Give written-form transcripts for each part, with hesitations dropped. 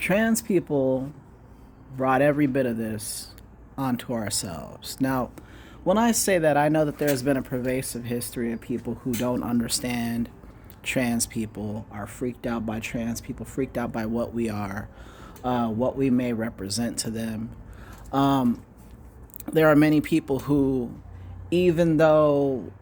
Trans people brought every bit of this onto ourselves. Now, when I say that, I know that there's been a pervasive history of people who don't understand trans people, are freaked out by trans people, freaked out by what we are, what we may represent to them. Um, there are many people who, even though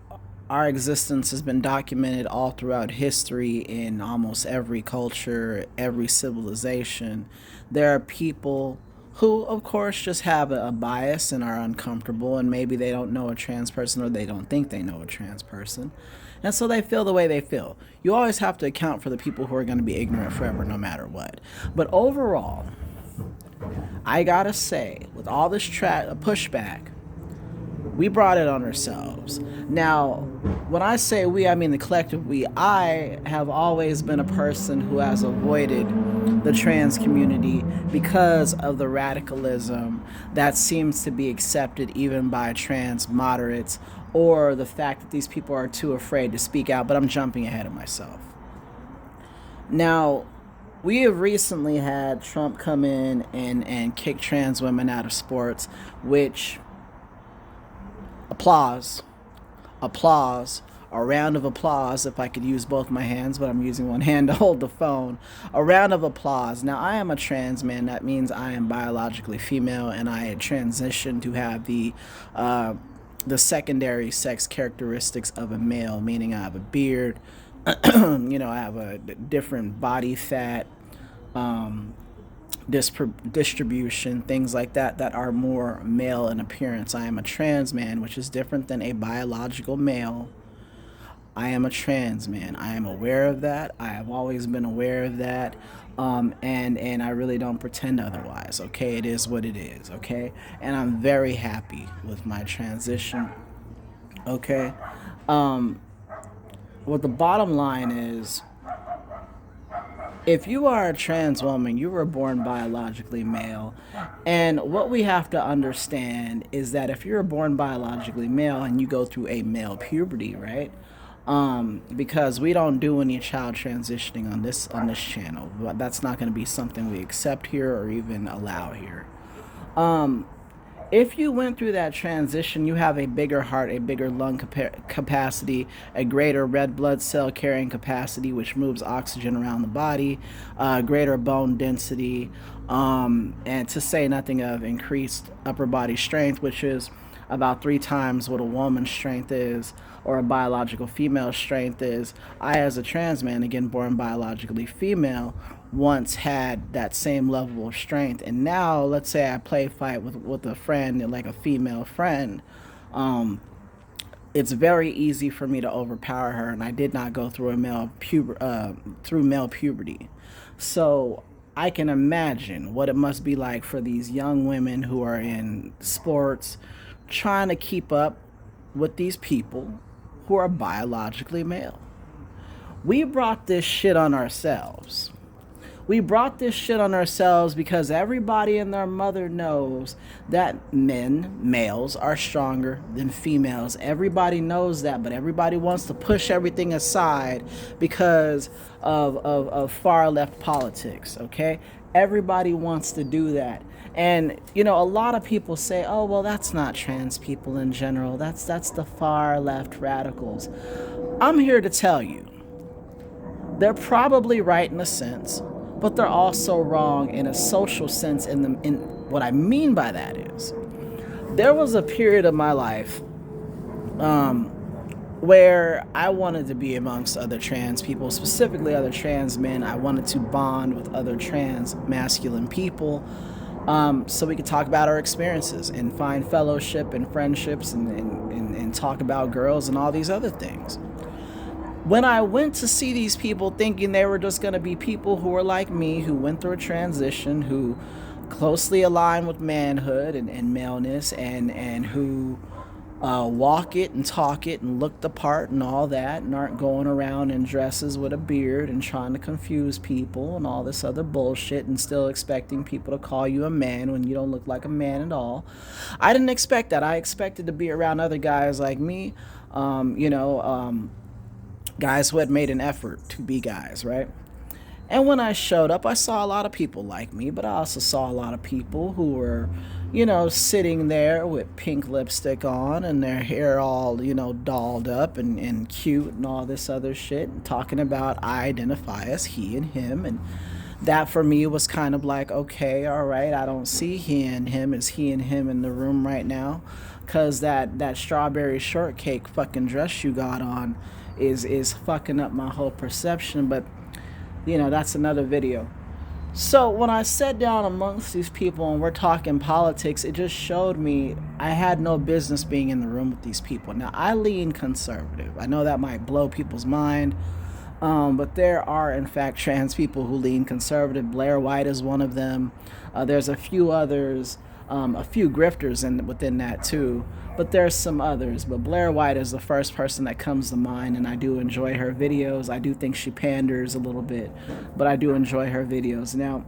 our existence has been documented all throughout history in almost every culture, every civilization, there are people who, of course, just have a bias and are uncomfortable, and maybe they don't know a trans person or they don't think they know a trans person. And so they feel the way they feel. You always have to account for the people who are going to be ignorant forever, no matter what. But overall, I gotta say, with all this pushback, we brought it on ourselves. Now, when I say we, I mean the collective we. I have always been a person who has avoided the trans community because of the radicalism that seems to be accepted even by trans moderates, or the fact that these people are too afraid to speak out. But I'm jumping ahead of myself. Now, we have recently had Trump come in and kick trans women out of sports, which applause, applause, a round of applause if I could use both my hands, but I'm using one hand to hold the phone. A round of applause. Now, I am a trans man. That means I am biologically female, and I had transitioned to have the secondary sex characteristics of a male, meaning I have a beard, I have a different body fat, um, distribution, things like that, that are more male in appearance. I am a trans man, which is different than a biological male. I am a trans man. I am aware of that. I have always been aware of that. And I really don't pretend otherwise. Okay, it is what it is. Okay, and I'm very happy with my transition. Okay, um, what the bottom line is, if you are a trans woman, you were born biologically male. And what we have to understand is that if you're born biologically male and you go through a male puberty, right? Because we don't do any child transitioning on this channel. But that's not going to be something we accept here or even allow here. Um, if you went through that transition, you have a bigger heart, a bigger lung capacity, a greater red blood cell carrying capacity, which moves oxygen around the body, greater bone density, and to say nothing of increased upper body strength, which is about 3 times what a woman's strength is, or a biological female strength is. I, as a trans man, again born biologically female, once had that same level of strength. And now, let's say I play fight with a friend, like a female friend, um, it's very easy for me to overpower her, and I did not go through through male puberty. So I can imagine what it must be like for these young women who are in sports trying to keep up with these people who are biologically male. We brought this shit on ourselves. We brought this shit on ourselves because everybody and their mother knows that males, are stronger than females. Everybody knows that, but everybody wants to push everything aside because of far left politics, okay? Everybody wants to do that. And a lot of people say, "Oh, well, that's not trans people in general. That's the far left radicals." I'm here to tell you, they're probably right in a sense, but they're also wrong in a social sense. In what I mean by that is, there was a period of my life um, where I wanted to be amongst other trans people, specifically other trans men. I wanted to bond with other trans masculine people, so we could talk about our experiences and find fellowship and friendships, and talk about girls and all these other things. When I went to see these people thinking they were just going to be people who were like me, who went through a transition, who closely align with manhood and maleness, and who walk it and talk it and look the part and all that, and aren't going around in dresses with a beard and trying to confuse people and all this other bullshit, and still expecting people to call you a man when you don't look like a man at all. I didn't expect that. I expected to be around other guys like me, um, you know, um, guys who had made an effort to be guys, right? And when I showed up, I saw a lot of people like me, but I also saw a lot of people who were, sitting there with pink lipstick on and their hair all, dolled up and cute and all this other shit, and talking about I identify as he and him. And that for me was kind of like, okay, all right, I don't see he and him as he and him in the room right now, because that strawberry shortcake fucking dress you got on is fucking up my whole perception. But that's another video. So when I sat down amongst these people and we're talking politics, it just showed me I had no business being in the room with these people. Now, I lean conservative. I know that might blow people's mind, but there are, in fact, trans people who lean conservative. Blair White is one of them. There's a few others, a few grifters within that too. But there's some others. But Blair White is the first person that comes to mind, and I do enjoy her videos. I do think she panders a little bit, but I do enjoy her videos. Now,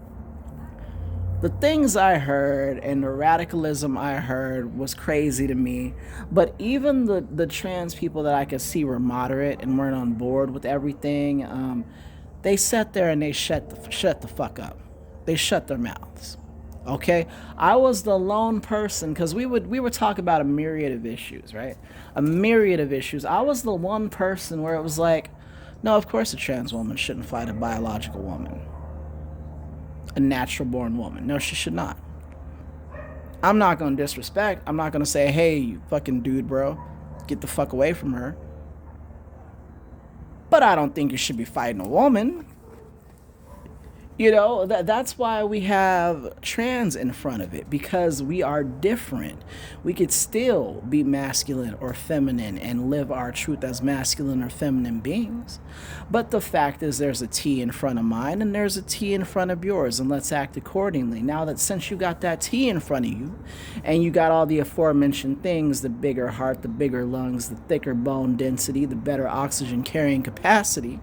the things I heard and the radicalism I heard was crazy to me. But even the trans people that I could see were moderate and weren't on board with everything, they sat there and they shut the fuck up. They shut their mouths. Okay, I was the lone person, because we were talking about a myriad of issues, right? A myriad of issues. I was the one person where it was like, no, of course a trans woman shouldn't fight a biological woman, a natural born woman. No, she should not. I'm not gonna disrespect. I'm not gonna say, hey, you fucking dude, bro, get the fuck away from her. But I don't think you should be fighting a woman. That's why we have trans in front of it, because we are different. We could still be masculine or feminine and live our truth as masculine or feminine beings. But the fact is, there's a T in front of mine and there's a T in front of yours, and let's act accordingly. Now that since you got that T in front of you and you got all the aforementioned things, the bigger heart, the bigger lungs, the thicker bone density, the better oxygen carrying capacity,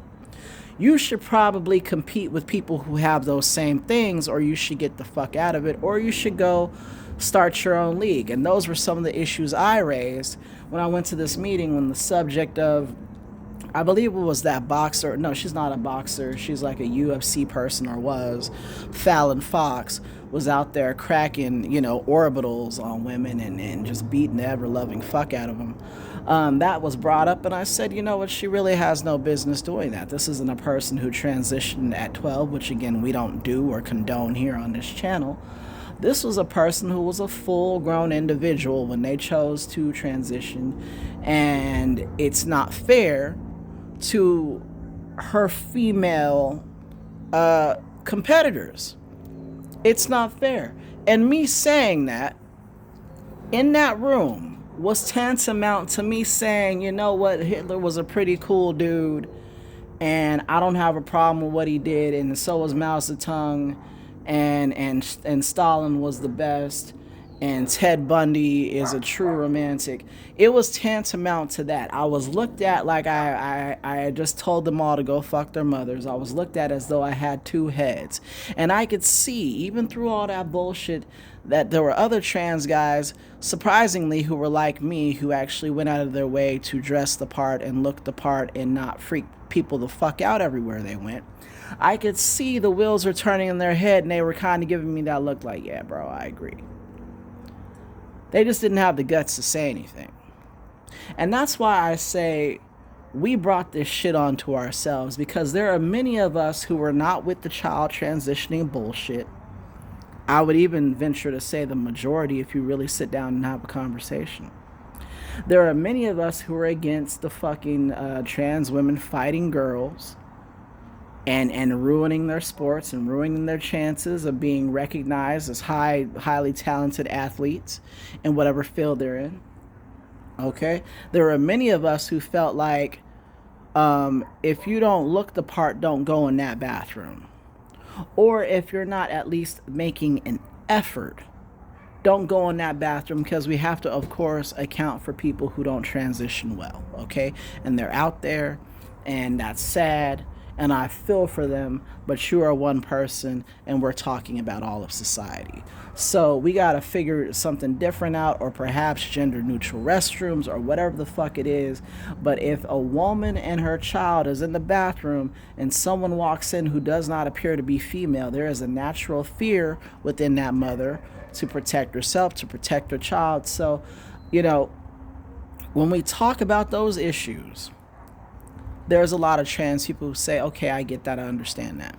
you should probably compete with people who have those same things, or you should get the fuck out of it, or you should go start your own league. And those were some of the issues I raised when I went to this meeting, when the subject of, I believe it was that boxer, no, she's not a boxer, she's like a UFC person, or was, Fallon Fox, was out there cracking, orbitals on women and just beating the ever-loving fuck out of them. That was brought up, and I said, you know what, she really has no business doing that. This isn't a person who transitioned at 12, which again, we don't do or condone here on this channel. This was a person who was a full-grown individual when they chose to transition, and it's not fair to her female competitors. It's not fair. And me saying that in that room was tantamount to me saying, you know what, Hitler was a pretty cool dude, and I don't have a problem with what he did, and so was Mao Zedong, and Stalin was the best, and Ted Bundy is a true romantic. It was tantamount to that. I was looked at like I had just told them all to go fuck their mothers. I was looked at as though I had two heads. And I could see, even through all that bullshit, that there were other trans guys, surprisingly, who were like me, who actually went out of their way to dress the part and look the part and not freak people the fuck out everywhere they went. I could see the wheels were turning in their head, and they were kind of giving me that look like, yeah, bro, I agree. They just didn't have the guts to say anything. And that's why I say we brought this shit onto ourselves, because there are many of us who are not with the child transitioning bullshit. I would even venture to say the majority if you really sit down and have a conversation. There are many of us who are against the fucking trans women fighting girls and ruining their sports and ruining their chances of being recognized as highly talented athletes in whatever field they're in. Okay? There are many of us who felt like if you don't look the part, don't go in that bathroom. Or if you're not at least making an effort, don't go in that bathroom, because we have to, of course, account for people who don't transition well, okay? And they're out there, and that's sad, and I feel for them, but you are one person and we're talking about all of society. So we got to figure something different out, or perhaps gender neutral restrooms or whatever the fuck it is. But if a woman and her child is in the bathroom and someone walks in who does not appear to be female, there is a natural fear within that mother to protect herself, to protect her child. So, you know, when we talk about those issues, there's a lot of trans people who say, okay, I get that, I understand that.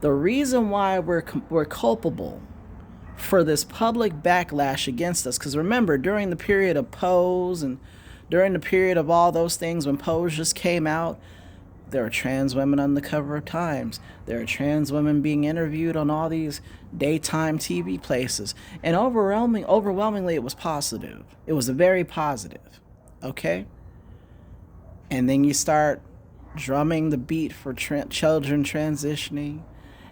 The reason why we're culpable for this public backlash against us, because remember, during the period of Pose and during the period of all those things when Pose just came out, there are trans women on the cover of Times. There are trans women being interviewed on all these daytime TV places. And overwhelmingly, it was positive. It was very positive. Okay? And then you start drumming the beat for children transitioning,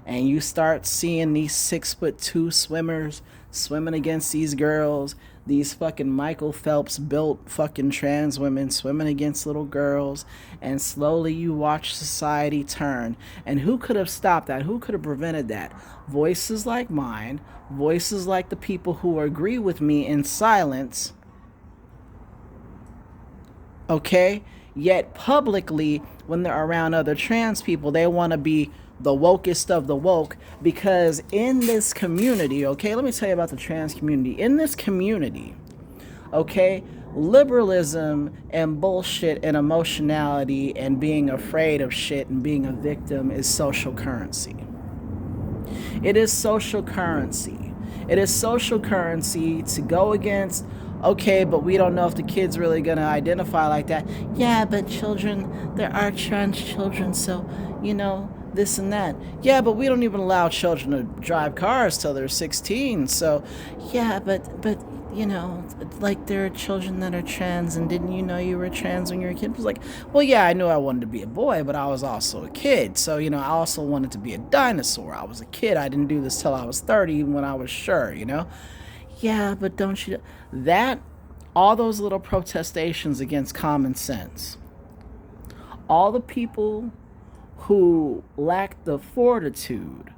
and you start seeing these 6'2" swimmers swimming against these girls, these fucking Michael Phelps built fucking trans women swimming against little girls, and slowly you watch society turn. And who could have stopped that? Who could have prevented that? Voices like mine, voices like the people who agree with me in silence, okay? Yet publicly, when they're around other trans people, they want to be the wokest of the woke, because in this community, okay, let me tell you about the trans community. In this community, okay, liberalism and bullshit and emotionality and being afraid of shit and being a victim is social currency. It is social currency. It is social currency to go against, okay, but we don't know if the kid's really going to identify like that. Yeah, but children, there are trans children, so, you know, this and that. Yeah, but we don't even allow children to drive cars till they're 16. So, yeah, but you know, like there are children that are trans, and didn't you know you were trans when you were a kid? It was like, well, yeah, I knew I wanted to be a boy, but I was also a kid. So, you know, I also wanted to be a dinosaur. I was a kid. I didn't do this till I was 30, even when I was sure, you know? Yeah, but don't you... That, all those little protestations against common sense, all the people who lack the fortitude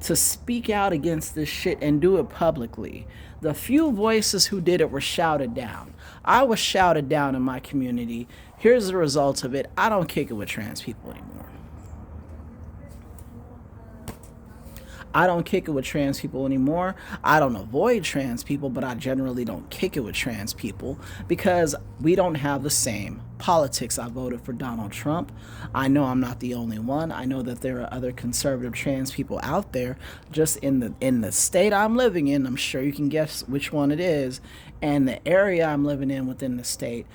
to speak out against this shit and do it publicly. The few voices who did it were shouted down. I was shouted down in my community. Here's the result of it. I don't kick it with trans people anymore. I don't kick it with trans people anymore. I don't avoid trans people, but I generally don't kick it with trans people because we don't have the same politics. I voted for Donald Trump. I know I'm not the only one. I know that there are other conservative trans people out there just in the state I'm living in. I'm sure you can guess which one it is. And the area I'm living in within the state,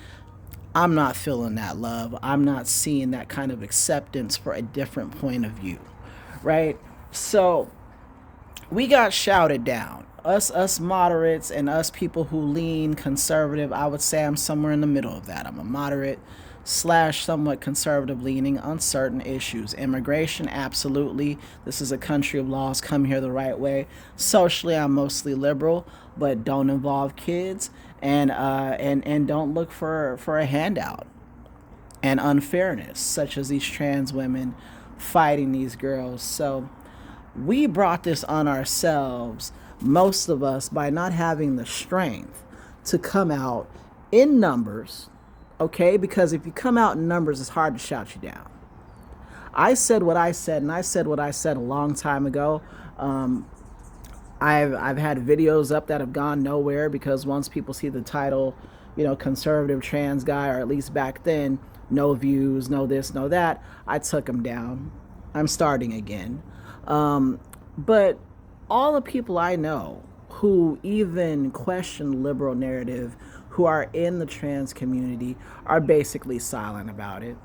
I'm not feeling that love. I'm not seeing that kind of acceptance for a different point of view, right? So we got shouted down. Us moderates and us people who lean conservative, I would say I'm somewhere in the middle of that. I'm a moderate / somewhat conservative leaning on certain issues. Immigration, absolutely. This is a country of laws. Come here the right way. Socially, I'm mostly liberal, but don't involve kids and don't look for a handout and unfairness, such as these trans women fighting these girls. So we brought this on ourselves, most of us, by not having the strength to come out in numbers, okay? Because if you come out in numbers, it's hard to shout you down. I said what I said, and I said what I said a long time ago. I've had videos up that have gone nowhere because once people see the title, you know, conservative trans guy, or at least back then, no views, no this, no that, I took them down. I'm starting again. But all the people I know who even question liberal narrative, who are in the trans community, are basically silent about it.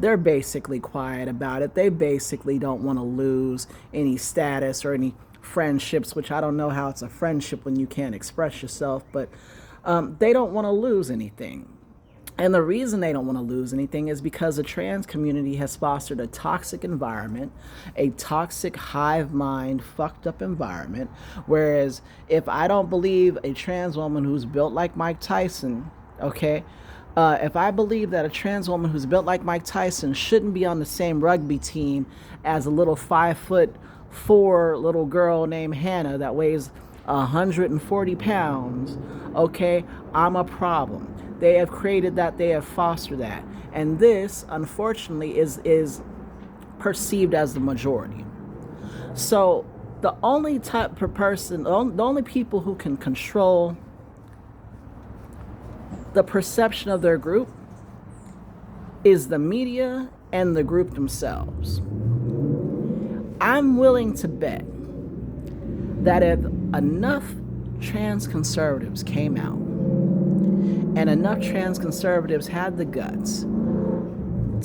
They're basically quiet about it. They basically don't want to lose any status or any friendships, which I don't know how it's a friendship when you can't express yourself, but they don't want to lose anything. And the reason they don't want to lose anything is because the trans community has fostered a toxic environment, a toxic hive mind, fucked up environment. Whereas if I don't believe a trans woman who's built like Mike Tyson, okay, If I believe that a trans woman who's built like Mike Tyson shouldn't be on the same rugby team as a little 5'4" little girl named Hannah that weighs 140 pounds, okay, I'm a problem. They have created that, they have fostered that. And this, unfortunately, is perceived as the majority. So the only type of person, the only people who can control the perception of their group is the media and the group themselves. I'm willing to bet that if enough trans conservatives came out and enough trans conservatives had the guts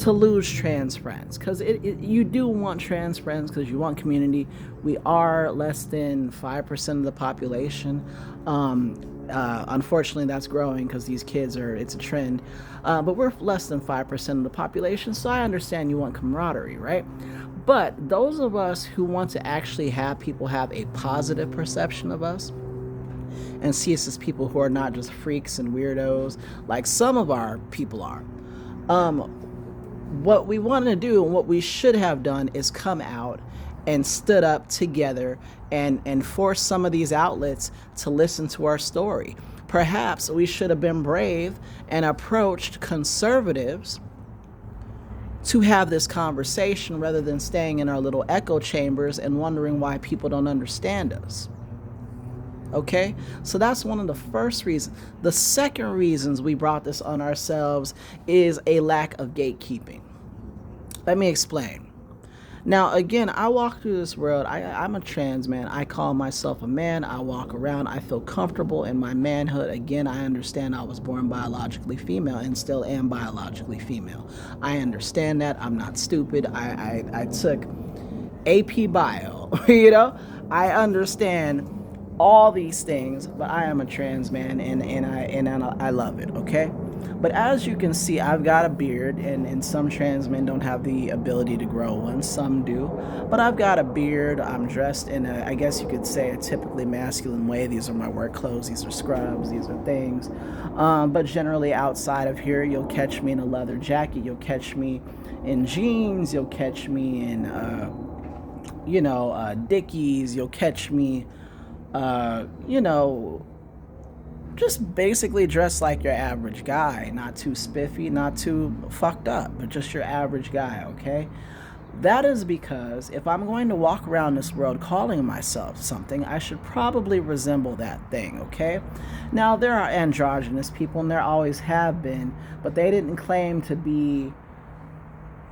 to lose trans friends, because you do want trans friends because you want community. We are less than 5% of the population. Unfortunately, that's growing because these kids it's a trend. But we're less than 5% of the population, so I understand you want camaraderie, right? But those of us who want to actually have people have a positive perception of us and see us as people who are not just freaks and weirdos like some of our people are, what we want to do and what we should have done is come out and stood up together and force some of these outlets to listen to our story. Perhaps we should have been brave and approached conservatives to have this conversation rather than staying in our little echo chambers and wondering why people don't understand us. Okay, so that's one of the first reasons. The second reasons we brought this on ourselves is a lack of gatekeeping. Let me explain. Now, again, I walk through this world. I'm a trans man. I call myself a man. I walk around. I feel comfortable in my manhood. Again, I understand I was born biologically female and still am biologically female. I understand that. I'm not stupid. I took AP Bio, you know? I understand all these things, but I am a trans man and I love it, okay? But as you can see, I've got a beard, and some trans men don't have the ability to grow one. Some do. But I've got a beard. I'm dressed in I guess you could say, a typically masculine way. These are my work clothes. These are scrubs. These are things. But generally outside of here, you'll catch me in a leather jacket. You'll catch me in jeans. You'll catch me in, Dickies. You'll catch me, just basically dressed like your average guy. Not too spiffy, not too fucked up, but just your average guy, okay? That is because if I'm going to walk around this world calling myself something, I should probably resemble that thing, okay? Now, there are androgynous people, and there always have been, but they didn't claim to be,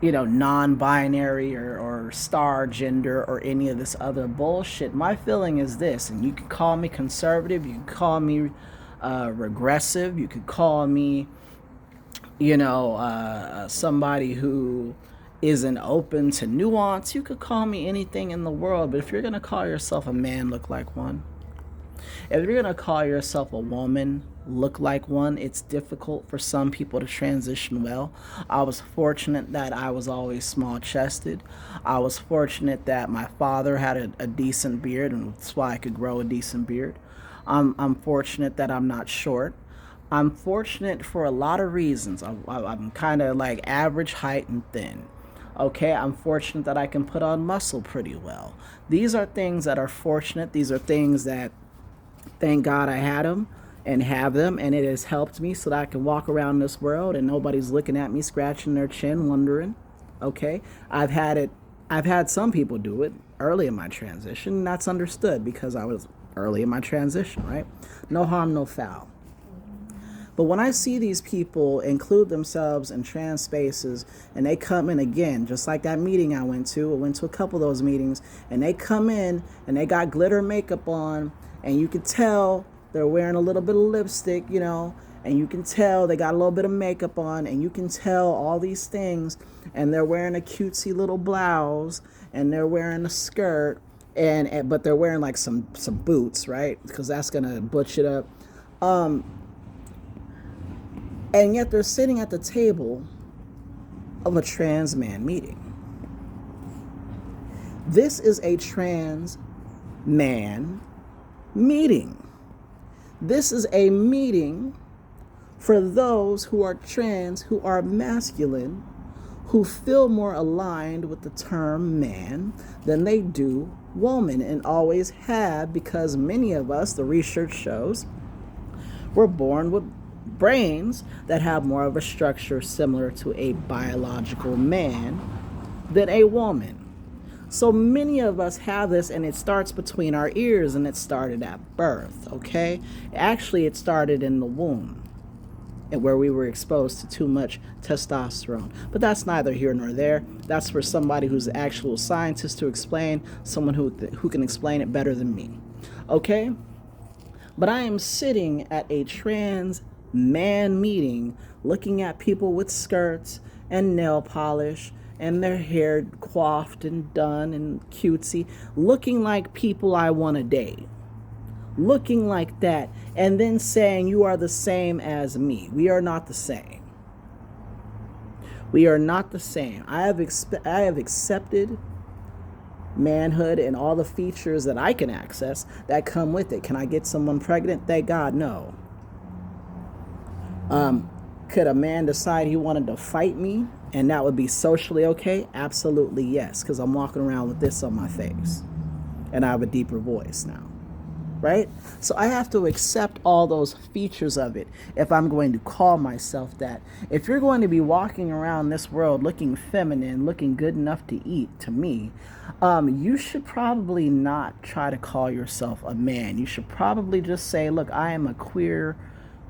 non-binary or star gender or any of this other bullshit. My feeling is this, and you can call me conservative, you can call me regressive, you could call me, somebody who isn't open to nuance. You could call me anything in the world, but if you're going to call yourself a man, look like one. If you're going to call yourself a woman, look like one. It's difficult for some people to transition well. I was fortunate that I was always small-chested. I was fortunate that my father had a decent beard, and that's why I could grow a decent beard. I'm fortunate that I'm not short. I'm fortunate for a lot of reasons. I'm kind of like average height and thin. Okay, I'm fortunate that I can put on muscle pretty well. These are things that are fortunate. These are things that, thank God I had them and have them, and it has helped me so that I can walk around this world and nobody's looking at me, scratching their chin, wondering. Okay, I've had some people do it early in my transition, and that's understood because I was early in my transition, right? No harm, no foul. But when I see these people include themselves in trans spaces and they come in again, just like that meeting I went to a couple of those meetings, and they come in and they got glitter makeup on, and you can tell they're wearing a little bit of lipstick, and you can tell they got a little bit of makeup on, and you can tell all these things, and they're wearing a cutesy little blouse, and they're wearing a skirt, but they're wearing like some boots, right? Because that's gonna butch it up. And yet they're sitting at the table of a trans man meeting. This is a trans man meeting. This is a meeting For those who are trans, who are masculine, who feel more aligned with the term man than they do woman, and always have, because many of us, the research shows, were born with brains that have more of a structure similar to a biological man than a woman. So many of us have this, and it starts between our ears, and it started at birth, okay? Actually, it started in the womb, and where we were exposed to too much testosterone. But that's neither here nor there. That's for somebody who's an actual scientist to explain, someone who can explain it better than me, okay? But I am sitting at a trans man meeting looking at people with skirts and nail polish and their hair coiffed and done and cutesy, looking like people I want to date. Looking like that, and then saying you are the same as me. We are not the same. We are not the same. I have accepted manhood and all the features that I can access that come with it. Can I get someone pregnant? Thank God, no. Could a man decide he wanted to fight me and that would be socially okay? Absolutely yes, because I'm walking around with this on my face and I have a deeper voice now, right? So I have to accept all those features of it if I'm going to call myself that. If you're going to be walking around this world looking feminine, looking good enough to eat, to me, you should probably not try to call yourself a man. You should probably just say, look, I am a queer,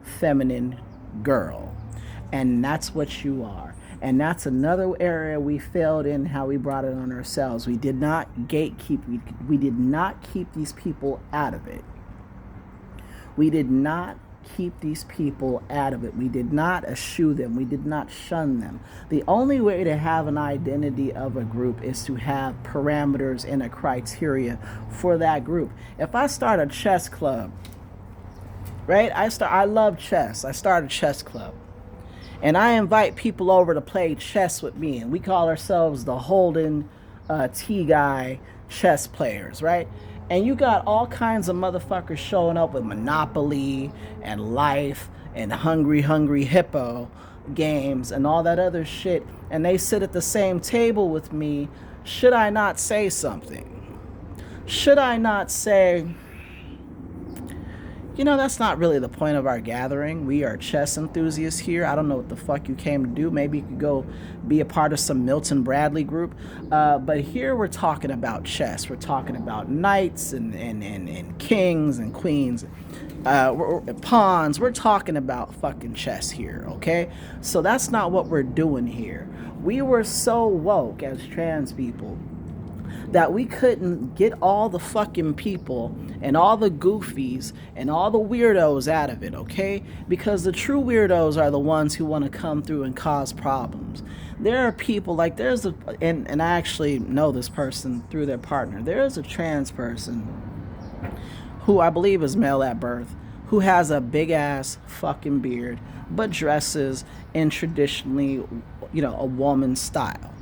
feminine girl. And that's what you are. And that's another area we failed in, how we brought it on ourselves. We did not gatekeep. We did not keep these people out of it. We did not keep these people out of it. We did not eschew them. We did not shun them. The only way to have an identity of a group is to have parameters and a criteria for that group. If I start a chess club, right? I love chess. I start a chess club. And I invite people over to play chess with me. And we call ourselves the Holden T Guy chess players, right? And you got all kinds of motherfuckers showing up with Monopoly and Life and Hungry Hippo games and all that other shit. And they sit at the same table with me. Should I not say something? Should I not say, you know, that's not really the point of our gathering. We are chess enthusiasts here. I don't know what the fuck you came to do. Maybe you could go be a part of some Milton Bradley group. But here we're talking about chess. We're talking about knights and kings and queens, pawns. We're talking about fucking chess here, okay? So that's not what we're doing here. We were so woke as trans people that we couldn't get all the fucking people and all the goofies and all the weirdos out of it, okay? Because the true weirdos are the ones who want to come through and cause problems. There are people like and I actually know this person through their partner. There is a trans person who I believe is male at birth, who has a big ass fucking beard, but dresses in traditionally, a woman style,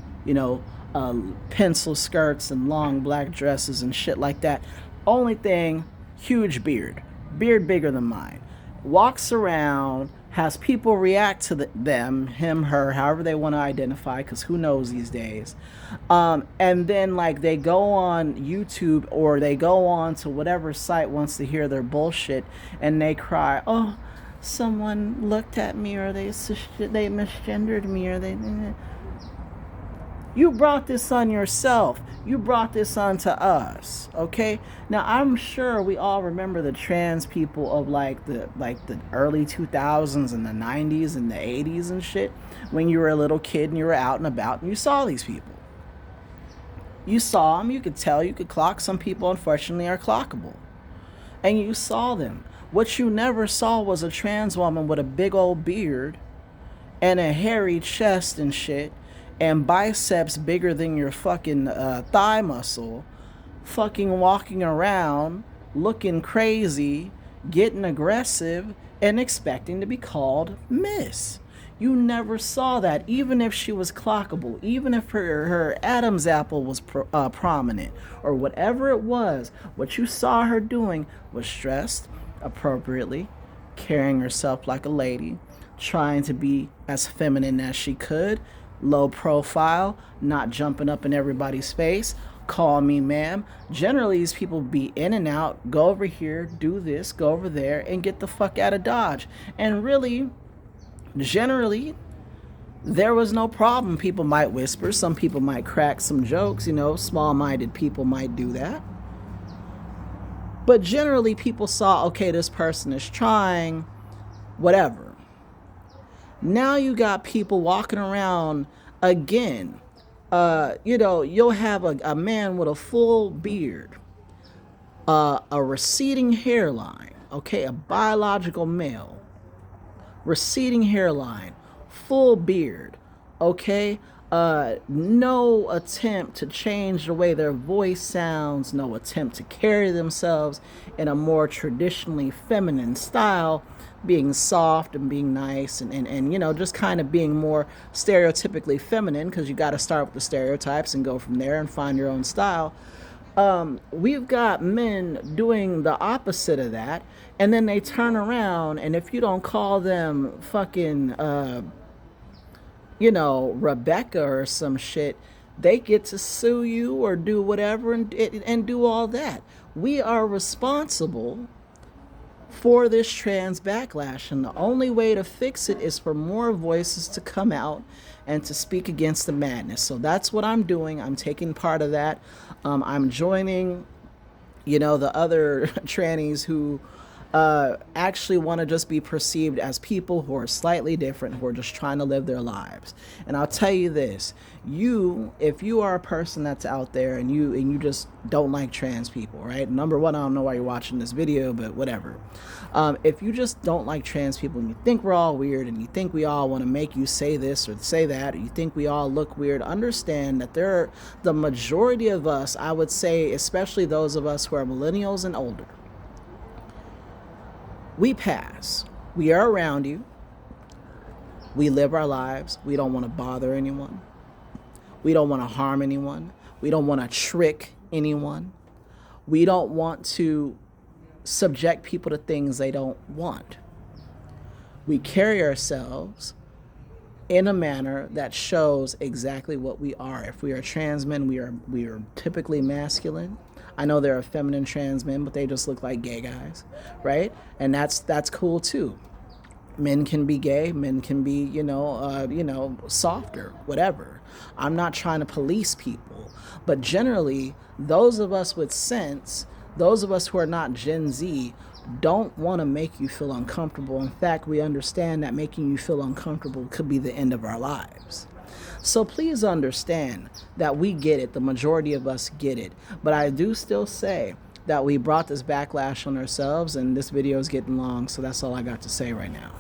pencil skirts and long black dresses and shit like that. Only thing, huge beard bigger than mine. Walks around, has people react to them, him, her, however they want to identify, because who knows these days. And then they go on YouTube or they go on to whatever site wants to hear their bullshit, and they cry, oh, someone looked at me, or they misgendered me, or they... You brought this on yourself. You brought this on to us, okay? Now, I'm sure we all remember the trans people of the early 2000s and the 90s and the 80s and shit, when you were a little kid and you were out and about and you saw these people. You saw them, you could tell, you could clock. Some people, unfortunately, are clockable. And you saw them. What you never saw was a trans woman with a big old beard and a hairy chest and shit, and biceps bigger than your fucking thigh muscle, fucking walking around, looking crazy, getting aggressive, and expecting to be called Miss. You never saw that, even if she was clockable, even if her Adam's apple was prominent, or whatever it was. What you saw her doing was dressed appropriately, carrying herself like a lady, trying to be as feminine as she could, low profile, not jumping up in everybody's face. Call me ma'am. Generally, these people be in and out, go over here, do this, go over there, and get the fuck out of Dodge. And really, generally, there was no problem. People might whisper, some people might crack some jokes, small minded people might do that. But generally, people saw, okay, this person is trying, whatever. Now you got people walking around again. You'll have a man with a full beard, a receding hairline, okay, a biological male, receding hairline, full beard, okay, no attempt to change the way their voice sounds, no attempt to carry themselves in a more traditionally feminine style, being soft and being nice and just kind of being more stereotypically feminine, because you got to start with the stereotypes and go from there and find your own style. We've got men doing the opposite of that, and then they turn around, and if you don't call them fucking Rebecca or some shit, they get to sue you or do whatever and do all that. We are responsible for this trans backlash, and the only way to fix it is for more voices to come out and to speak against the madness. So that's what I'm doing. I'm taking part of that. I'm joining, the other trannies who actually want to just be perceived as people who are slightly different, who are just trying to live their lives. And I'll tell you this, if you are a person that's out there and you just don't like trans people, right? Number one, I don't know why you're watching this video, but whatever. If you just don't like trans people and you think we're all weird and you think we all want to make you say this or say that, or you think we all look weird, understand that the majority of us, I would say, especially those of us who are millennials and older, we pass. We are around you. We live our lives. We don't want to bother anyone. We don't want to harm anyone. We don't want to trick anyone. We don't want to subject people to things they don't want. We carry ourselves in a manner that shows exactly what we are. If we are trans men, we are typically masculine. I know there are feminine trans men, but they just look like gay guys, right? And that's cool too. Men can be gay, men can be, softer, whatever. I'm not trying to police people, but generally, those of us with sense, those of us who are not Gen Z, don't want to make you feel uncomfortable. In fact, we understand that making you feel uncomfortable could be the end of our lives. So please understand that we get it. The majority of us get it. But I do still say that we brought this backlash on ourselves, and this video is getting long, so that's all I got to say right now.